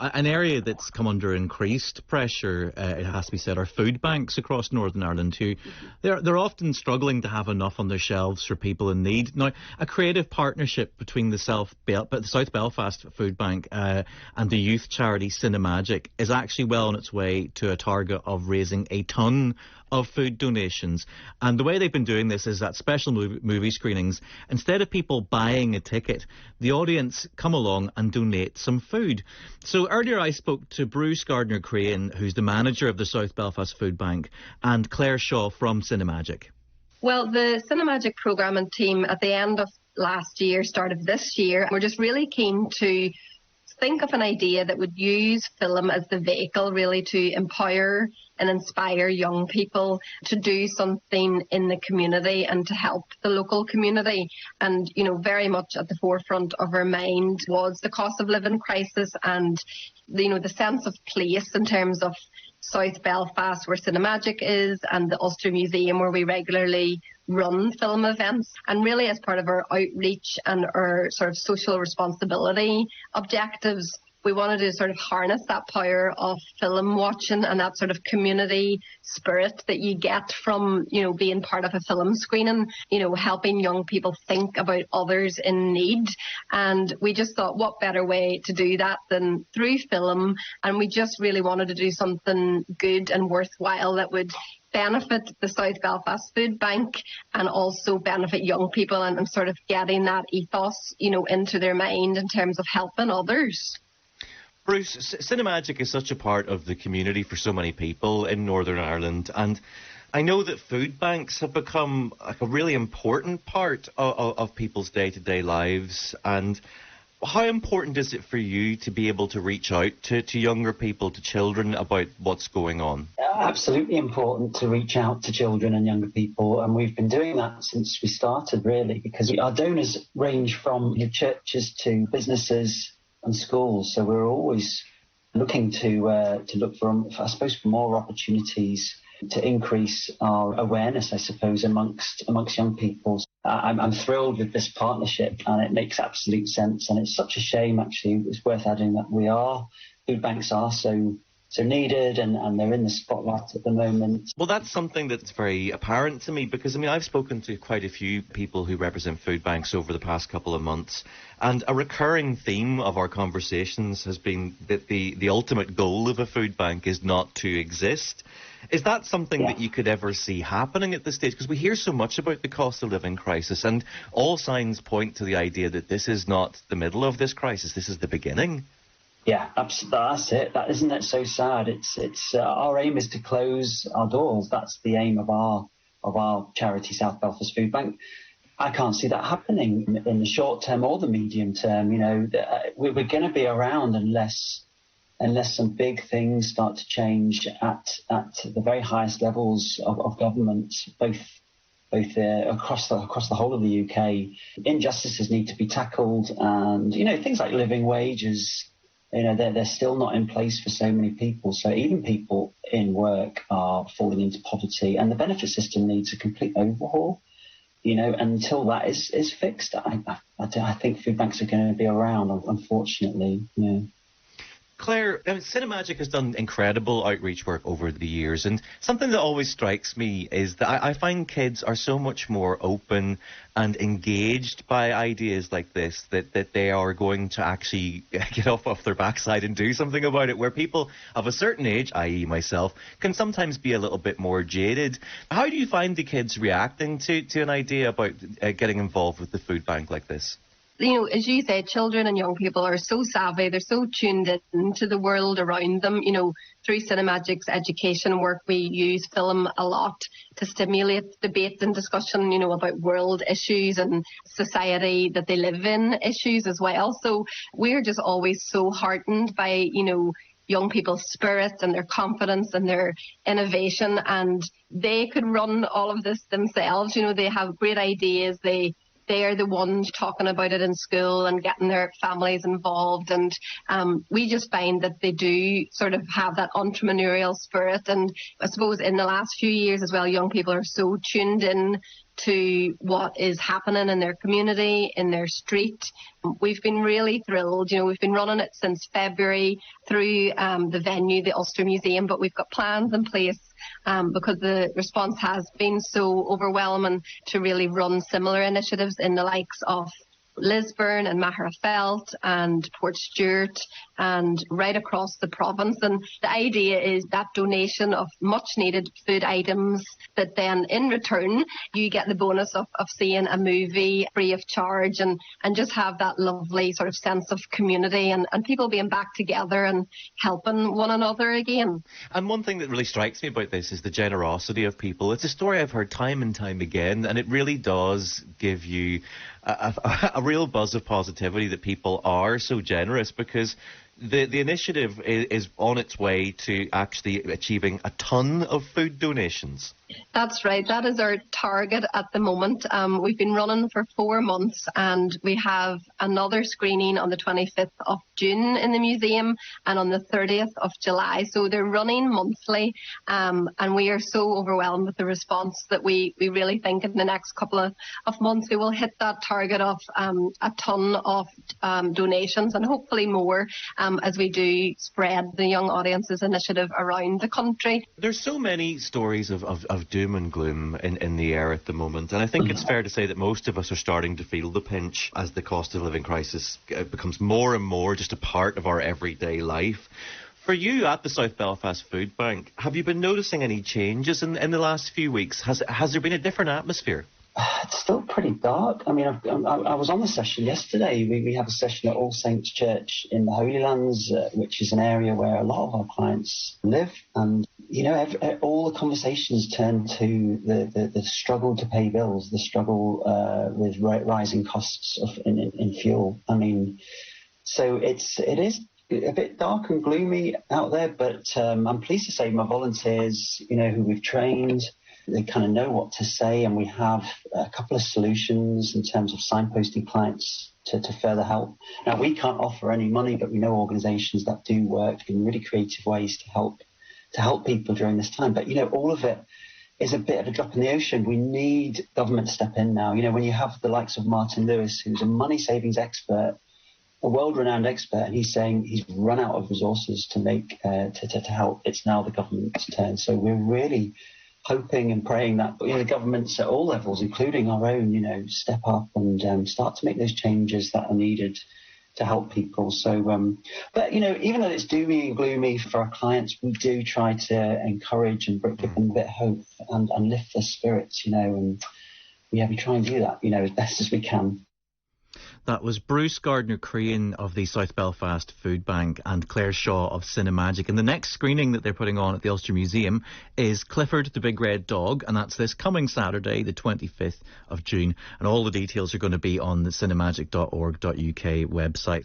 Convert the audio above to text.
An area that's come under increased pressure, it has to be said, are food banks across Northern Ireland who they're often struggling to have enough on their shelves for people in need. Now, a creative partnership between the South Belfast Food Bank and the youth charity Cinemagic is actually well on its way to a target of raising a tonne of food donations. And the way they've been doing this is at special movie screenings, instead of people buying a ticket, the audience come along and donate some food. So earlier I spoke to Bruce Gardner-Crane, who's the manager of the South Belfast Food Bank, and Claire Shaw from Cinemagic. Well, the Cinemagic programming team at the end of last year, start of this year, we're just really keen to think of an idea that would use film as the vehicle really to empower and inspire young people to do something in the community and to help the local community. And, you know, very much at the forefront of our mind was the cost of living crisis and, you know, the sense of place in terms of South Belfast, where Cinemagic is, and the Ulster Museum, where we regularly run film events. And really, as part of our outreach and our sort of social responsibility objectives, we wanted to sort of harness that power of film watching and that sort of community spirit that you get from, you know, being part of a film screening, you know, helping young people think about others in need. And we just thought, what better way to do that than through film? And we just really wanted to do something good and worthwhile that would benefit the South Belfast Food Bank and also benefit young people and sort of getting that ethos, you know, into their mind in terms of helping others. Bruce, Cinemagic is such a part of the community for so many people in Northern Ireland, and I know that food banks have become like a really important part of people's day-to-day lives. And how important is it for you to be able to reach out to younger people, to children, about what's going on? Absolutely important to reach out to children and younger people, and we've been doing that since we started, really, because our donors range from churches to businesses and schools, so we're always looking to look for, I suppose, for more opportunities to increase our awareness, I suppose, amongst young people. I'm thrilled with this partnership, and it makes absolute sense. And it's such a shame, actually. It's worth adding that food banks are so needed, and they're in the spotlight at the moment. Well, that's something that's very apparent to me, because, I mean, I've spoken to quite a few people who represent food banks over the past couple of months, and a recurring theme of our conversations has been that the ultimate goal of a food bank is not to exist. Is that something that you could ever see happening at this stage? Because we hear so much about the cost of living crisis, and all signs point to the idea that this is not the middle of this crisis, this is the beginning. Yeah, that's it. That isn't it so sad? It's our aim is to close our doors. That's the aim of our charity, South Belfast Food Bank. I can't see that happening in the short term or the medium term. You know, we're going to be around unless some big things start to change at the very highest levels of government, both across the whole of the UK. Injustices need to be tackled, and you know, things like living wages, you know, they're still not in place for so many people. So even people in work are falling into poverty, and the benefit system needs a complete overhaul. You know, until that is fixed, I think food banks are going to be around, unfortunately. Yeah. Claire, Cinemagic has done incredible outreach work over the years, and something that always strikes me is that I find kids are so much more open and engaged by ideas like this, that they are going to actually get off their backside and do something about it, where people of a certain age, i.e. myself, can sometimes be a little bit more jaded. How do you find the kids reacting to an idea about getting involved with the food bank like this? You know, as you say, children and young people are so savvy, they're so tuned into the world around them. You know, through Cinemagic's education work, we use film a lot to stimulate debate and discussion, you know, about world issues and society that they live in issues as well. So we're just always so heartened by, you know, young people's spirit and their confidence and their innovation, and they could run all of this themselves. You know, they have great ideas, they they're the ones talking about it in school and getting their families involved. And we just find that they do sort of have that entrepreneurial spirit. And I suppose in the last few years as well, young people are so tuned in to what is happening in their community, in their street. We've been really thrilled. We've been running it since February through the venue, the Ulster Museum, but we've got plans in place because the response has been so overwhelming to really run similar initiatives in the likes of Lisburn and Magherafelt and Portstewart and right across the province. And the idea is that donation of much needed food items that then in return you get the bonus of seeing a movie free of charge and just have that lovely sort of sense of community and people being back together and helping one another again. And one thing that really strikes me about this is the generosity of people. It's a story I've heard time and time again, and it really does give you a real buzz of positivity that people are so generous, because the initiative is on its way to actually achieving a ton of food donations. That's right. That is our target at the moment. We've been running for 4 months and we have another screening on the 25th of June in the museum and on the 30th of July. So they're running monthly and we are so overwhelmed with the response that we really think in the next couple of months we will hit that target of a ton of donations and hopefully more as we do spread the Young Audiences initiative around the country. There's so many stories of doom and gloom in the air at the moment, and I think it's fair to say that most of us are starting to feel the pinch as the cost of living crisis becomes more and more just a part of our everyday life. For you at the South Belfast Food Bank, have you been noticing any changes in the last few weeks? Has there been a different atmosphere? It's still pretty dark. I mean, I was on the session yesterday. We have a session at All Saints Church in the Holy Lands, which is an area where a lot of our clients live. And, all the conversations turn to the struggle to pay bills, the struggle with rising costs in fuel. I mean, so it is a bit dark and gloomy out there, but I'm pleased to say my volunteers, who we've trained, they kind of know what to say, and we have a couple of solutions in terms of signposting clients to further help. Now, we can't offer any money, but we know organisations that do work in really creative ways to help people during this time. But, all of it is a bit of a drop in the ocean. We need government to step in now. When you have the likes of Martin Lewis, who's a money savings expert, a world-renowned expert, and he's saying he's run out of resources to make to help. It's now the government's turn. So we're really hoping and praying that the governments at all levels, including our own, step up and start to make those changes that are needed to help people. So, but even though it's doomy and gloomy for our clients, we do try to encourage and give them a bit of hope and lift their spirits, and we try and do that, as best as we can. That was Bruce Gardner-Crane of the South Belfast Food Bank and Claire Shaw of Cinemagic. And the next screening that they're putting on at the Ulster Museum is Clifford the Big Red Dog, and that's this coming Saturday, the 25th of June. And all the details are going to be on the cinemagic.org.uk website.